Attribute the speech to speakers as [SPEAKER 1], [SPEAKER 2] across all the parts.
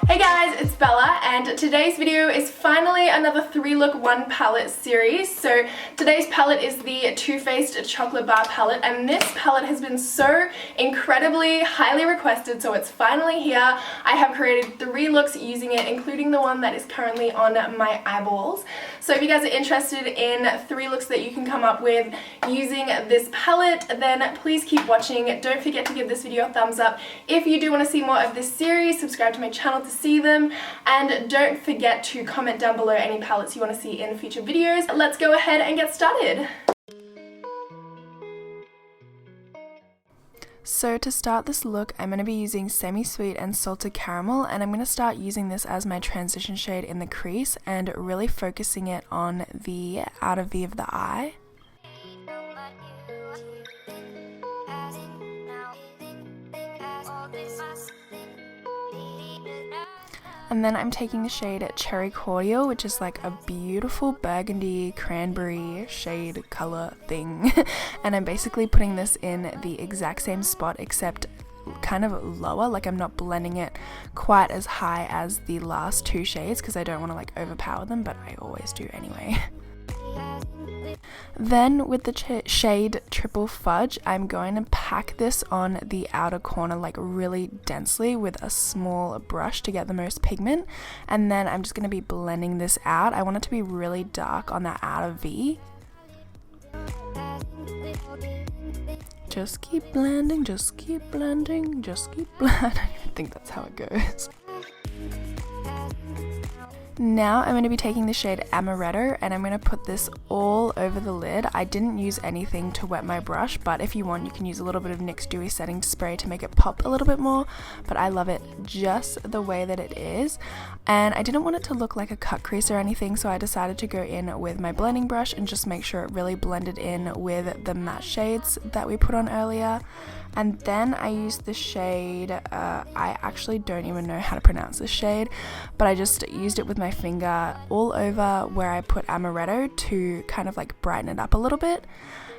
[SPEAKER 1] Hey guys, it's Bella, and today's video is finally another 3-look 1 palette series. So today's palette is the Too Faced Chocolate Bar palette, and this palette has been so incredibly highly requested, so it's finally here. I have created 3 looks using it, including the one that is currently on my eyeballs. So if you guys are interested in 3 looks that you can come up with using this palette, then please keep watching. Don't forget to give this video a thumbs up. If you do want to see more of this series, subscribe to my channel to see them, and don't forget to comment down below any palettes you want to see in future videos. Let's go ahead and get started. So to start this look, I'm going to be using Semi-Sweet and Salted Caramel, and I'm going to start using this as my transition shade in the crease and really focusing it on the outer V of the eye. And then I'm taking the shade Cherry Cordial, which is like a beautiful burgundy cranberry shade color thing. And I'm basically putting this in the exact same spot except kind of lower, like I'm not blending it quite as high as the last 2 shades because I don't want to like overpower them, but I always do anyway. Then with the shade Triple Fudge, I'm going to pack this on the outer corner like really densely with a small brush to get the most pigment, and then I'm just going to be blending this out. I want it to be really dark on that outer V. Just keep blending, just keep blending, just keep blending. I don't even think that's how it goes. Now I'm going to be taking the shade Amaretto, and I'm going to put this all over the lid. I didn't use anything to wet my brush, but if you want you can use a little bit of NYX Dewy Setting Spray to make it pop a little bit more, but I love it just the way that it is. And I didn't want it to look like a cut crease or anything, so I decided to go in with my blending brush and just make sure it really blended in with the matte shades that we put on earlier. And then I used the shade, I actually don't even know how to pronounce this shade, but I just used it with my finger all over where I put Amaretto to kind of like brighten it up a little bit.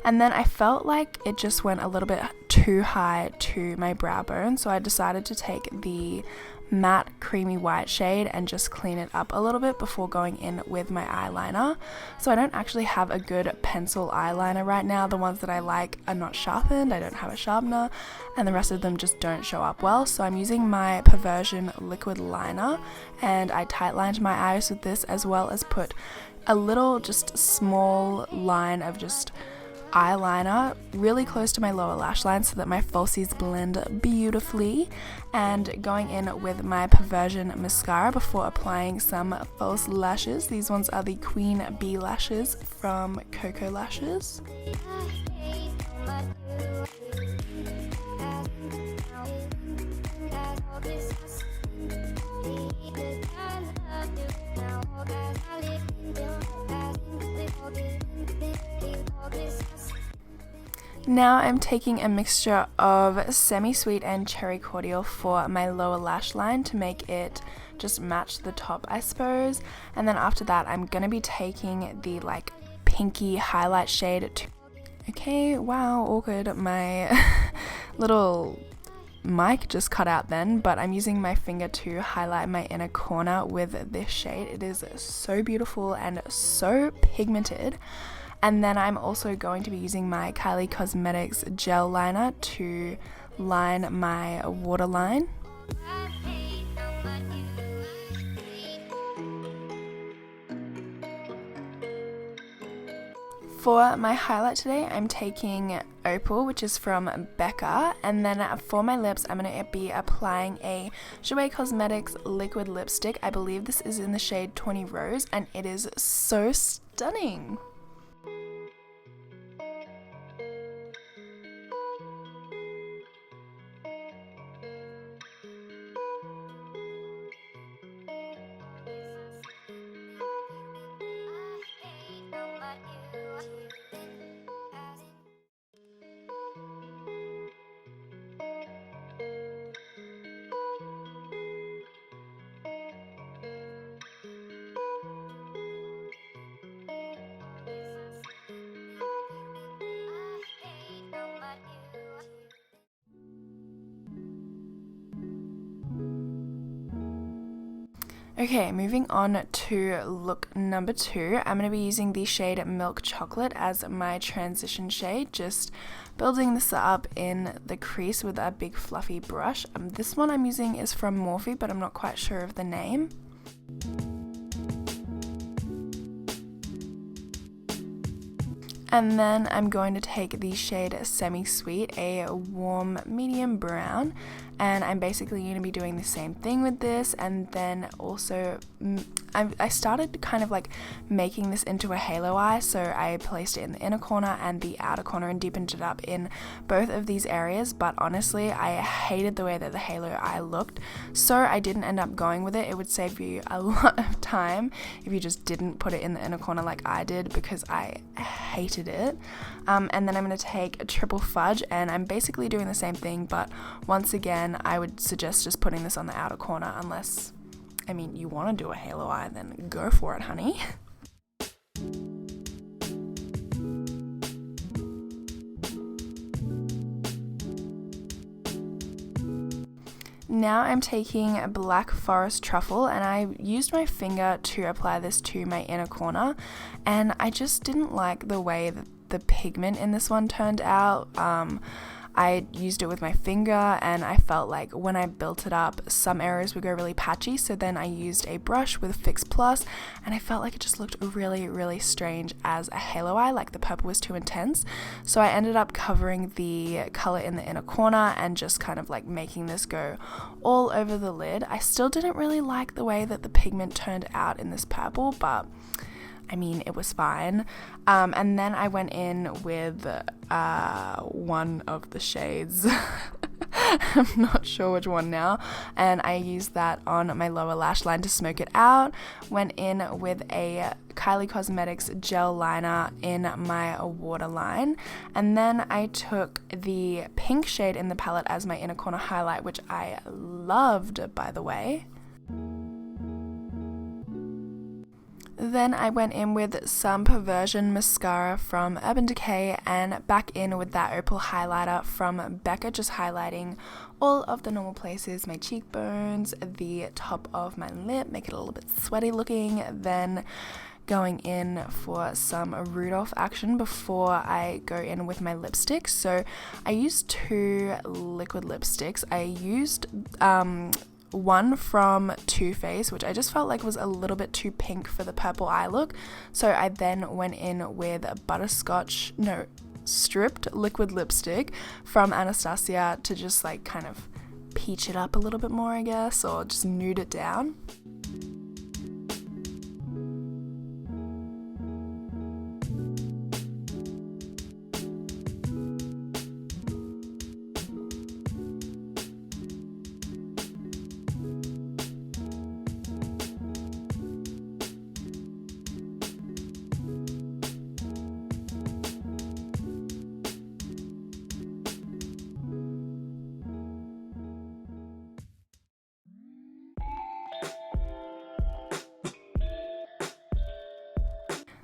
[SPEAKER 1] And then I felt like it just went a little bit too high to my brow bone, so I decided to take the matte creamy white shade and just clean it up a little bit before going in with my eyeliner. So I don't actually have a good pencil eyeliner right now. The ones that I like are not sharpened, I don't have a sharpener, and the rest of them just don't show up well. So I'm using my Perversion liquid liner, and I tight lined my eyes with this, as well as put a little just small line of just eyeliner really close to my lower lash line so that my falsies blend beautifully, and going in with my Perversion mascara before applying some false lashes. These ones are the Queen Bee lashes from Koko lashes. Now I'm taking a mixture of Semi-Sweet and Cherry Cordial for my lower lash line to make it just match the top, I suppose. And then after that I'm going to be taking the like pinky highlight shade. Okay, wow, awkward. My little mic just cut out then, but I'm using my finger to highlight my inner corner with this shade. It is so beautiful and so pigmented. And then I'm also going to be using my Kylie Cosmetics gel liner to line my waterline. For my highlight today, I'm taking Opal, which is from Becca, and then for my lips, I'm going to be applying a Jouer Cosmetics liquid lipstick. I believe this is in the shade Tawny Rose, and it is so stunning. Okay, moving on to look number 2. I'm going to be using the shade Milk Chocolate as my transition shade, just building this up in the crease with a big fluffy brush. This one I'm using is from Morphe, but I'm not quite sure of the name. And then I'm going to take the shade Semi Sweet, a warm medium brown, and I'm basically going to be doing the same thing with this. And then also I started kind of like making this into a halo eye, so I placed it in the inner corner and the outer corner and deepened it up in both of these areas. But honestly, I hated the way that the halo eye looked, so I didn't end up going with it. It would save you a lot of time if you just didn't put it in the inner corner like I did, because I hated it. And then I'm going to take a Triple Fudge, and I'm basically doing the same thing, but once again I would suggest just putting this on the outer corner, unless, I mean, you want to do a halo eye, then go for it, honey. Now I'm taking a Black Forest Truffle, and I used my finger to apply this to my inner corner, and I just didn't like the way that the pigment in this one turned out. I used it with my finger, and I felt like when I built it up, some areas would go really patchy, so then I used a brush with Fix Plus, and I felt like it just looked really, really strange as a halo eye, like the purple was too intense. So I ended up covering the color in the inner corner and just kind of like making this go all over the lid. I still didn't really like the way that the pigment turned out in this purple, but I mean, it was fine. And then I went in with one of the shades. I'm not sure which one now. And I used that on my lower lash line to smoke it out. Went in with a Kylie Cosmetics gel liner in my waterline. And then I took the pink shade in the palette as my inner corner highlight, which I loved, by the way. Then I went in with some Perversion mascara from Urban Decay, and back in with that opal highlighter from Becca, just highlighting all of the normal places, my cheekbones, the top of my lip, make it a little bit sweaty looking. Then going in for some Rudolph action before I go in with my lipsticks. So I used 2 liquid lipsticks. I used one from Too Faced, which I just felt like was a little bit too pink for the purple eye look. So I then went in with stripped liquid lipstick from Anastasia to just like kind of peach it up a little bit more, I guess, or just nude it down.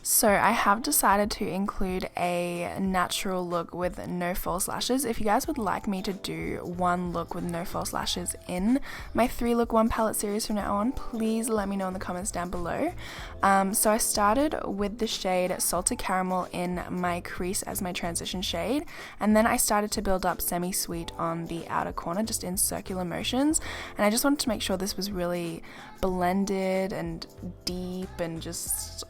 [SPEAKER 1] So I have decided to include a natural look with no false lashes. If you guys would like me to do one look with no false lashes in my 3-look 1 palette series from now on, please let me know in the comments down below. So I started with the shade Salted Caramel in my crease as my transition shade, and then I started to build up Semi Sweet on the outer corner just in circular motions, and I just wanted to make sure this was really blended and deep and just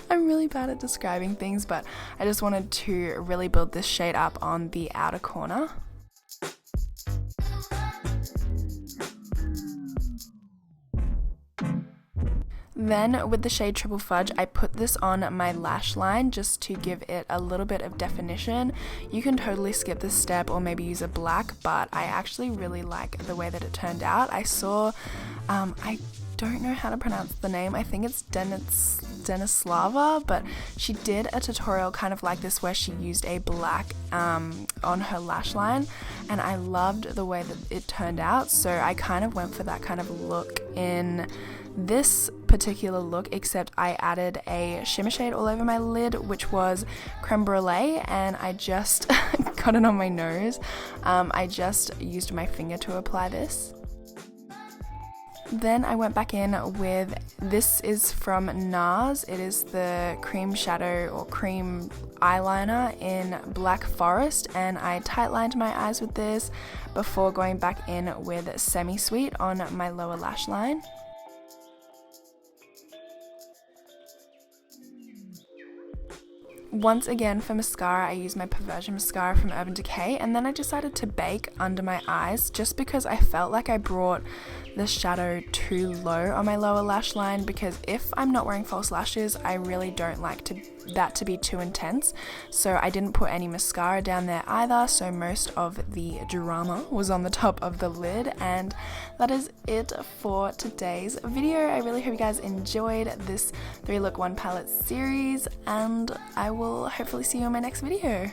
[SPEAKER 1] I'm really bad at describing things, but I just wanted to really build this shade up on the outer corner. Then with the shade Triple Fudge, I put this on my lash line just to give it a little bit of definition. You can totally skip this step or maybe use a black, but I actually really like the way that it turned out. I saw, I don't know how to pronounce the name, I think it's Denislava, but she did a tutorial kind of like this where she used a black on her lash line, and I loved the way that it turned out, so I kind of went for that kind of look in this particular look, except I added a shimmer shade all over my lid, which was Creme Brulee, and I just got it on my nose. I just used my finger to apply this. Then I went back in with, this is from NARS, it is the cream shadow or cream eyeliner in Black Forest, and I tight lined my eyes with this before going back in with Semi Sweet on my lower lash line. Once again for mascara, I used my Perversion mascara from Urban Decay, and then I decided to bake under my eyes just because I felt like I brought the shadow too low on my lower lash line, because if I'm not wearing false lashes, I really don't like that to be too intense. So I didn't put any mascara down there either, so most of the drama was on the top of the lid. And that is it for today's video. I really hope you guys enjoyed this 3 look 1 palette series, and I will hopefully see you in my next video.